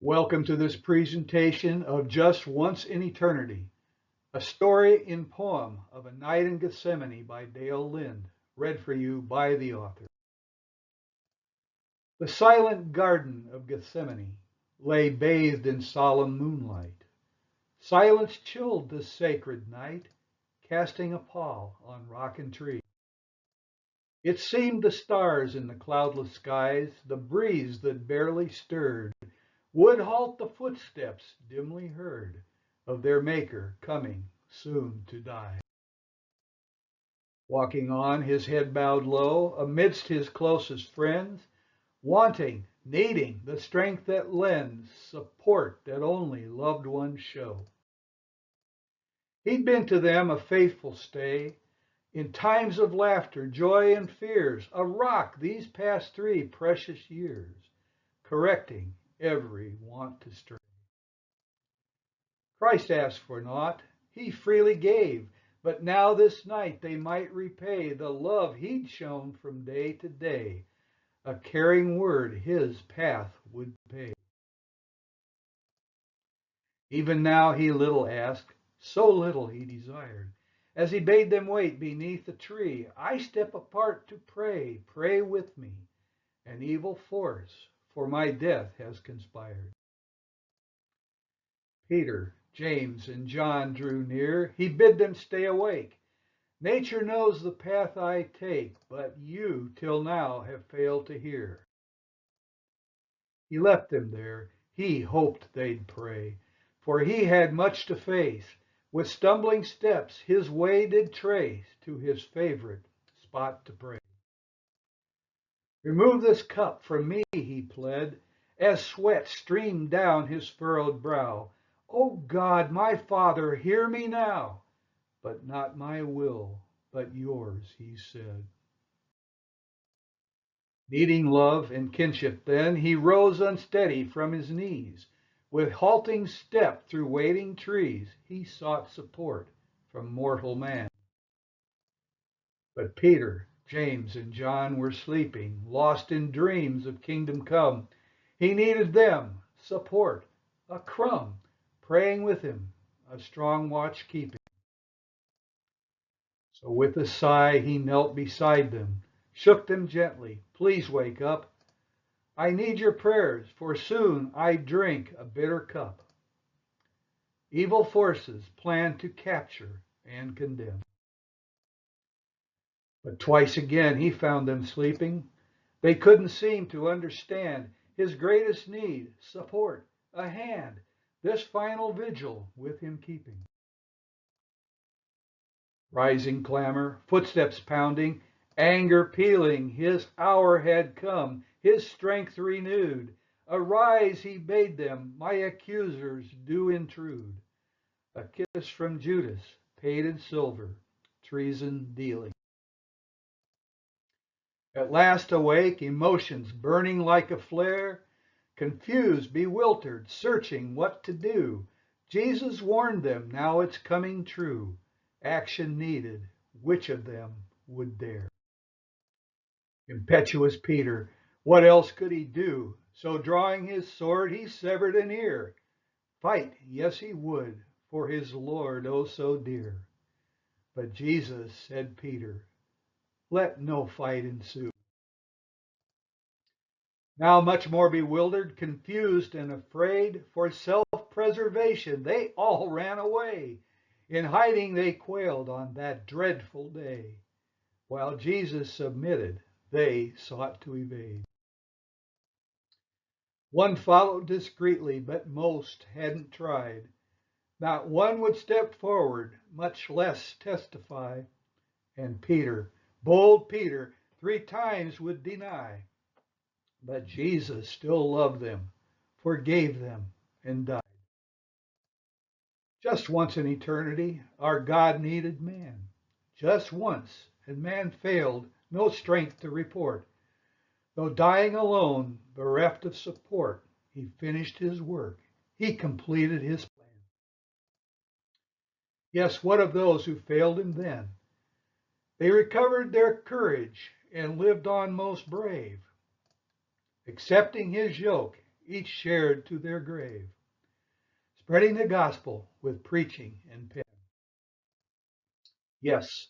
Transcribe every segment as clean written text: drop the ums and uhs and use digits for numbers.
Welcome to this presentation of Just Once in Eternity, a story in poem of a night in Gethsemane by Dale Lind, read for you by the author. The silent garden of Gethsemane lay bathed in solemn moonlight. Silence chilled the sacred night, casting a pall on rock and tree. It seemed the stars in the cloudless skies, the breeze that barely stirred, would halt the footsteps dimly heard of their Maker coming soon to die. Walking on, his head bowed low, amidst his closest friends, wanting, needing the strength that lends support that only loved ones show. He'd been to them a faithful stay, in times of laughter, joy, and fears, a rock these past 3 precious years, correcting every want to stray. Christ asked for naught, he freely gave, but now this night they might repay the love he'd shown from day to day, a caring word his path would pay. Even now he little asked, so little he desired, as he bade them wait beneath a tree. I step apart to pray, pray with me, an evil force for my death has conspired. Peter, James, and John drew near. He bid them stay awake. Nature knows the path I take, but you till now have failed to hear. He left them there. He hoped they'd pray, for he had much to face. With stumbling steps his way did trace to his favorite spot to pray. Remove this cup from me, he pled, as sweat streamed down his furrowed brow. O God, my Father, hear me now. But not my will, but yours, he said. Needing love and kinship then, he rose unsteady from his knees. With halting step through waiting trees, he sought support from mortal man. But Peter, James, and John were sleeping, lost in dreams of kingdom come. He needed them, support, a crumb, praying with him, a strong watch keeping. So with a sigh he knelt beside them, shook them gently. Please wake up. I need your prayers, for soon I drink a bitter cup. Evil forces plan to capture and condemn. But twice again he found them sleeping. They couldn't seem to understand his greatest need, support, a hand, this final vigil with him keeping. Rising clamor, footsteps pounding, anger pealing, his hour had come, his strength renewed. Arise, he bade them, my accusers do intrude. A kiss from Judas, paid in silver, treason dealing. At last awake, emotions burning like a flare, confused, bewildered, searching what to do. Jesus warned them, now it's coming true. Action needed, which of them would dare? Impetuous Peter, what else could he do? So drawing his sword, he severed an ear. Fight, yes he would, for his Lord oh so dear. But Jesus said, Peter, let no fight ensue. Now much more bewildered, confused, and afraid, for self-preservation they all ran away. In hiding they quailed on that dreadful day. While Jesus submitted, they sought to evade. One followed discreetly, but most hadn't tried. Not one would step forward, much less testify. And Peter, bold Peter, 3 times would deny. But Jesus still loved them, forgave them, and died. Just once in eternity, our God needed man. Just once, and man failed, no strength to report. Though dying alone, bereft of support, he finished his work. He completed his plan. Yes, what of those who failed him then? They recovered their courage and lived on most brave, accepting his yoke each shared to their grave, spreading the gospel with preaching and pen. Yes,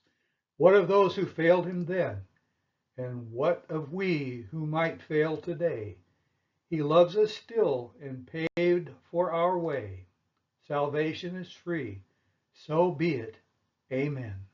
what of those who failed him then? And what of we who might fail today? He loves us still and paved for our way. Salvation is free. So be it. Amen.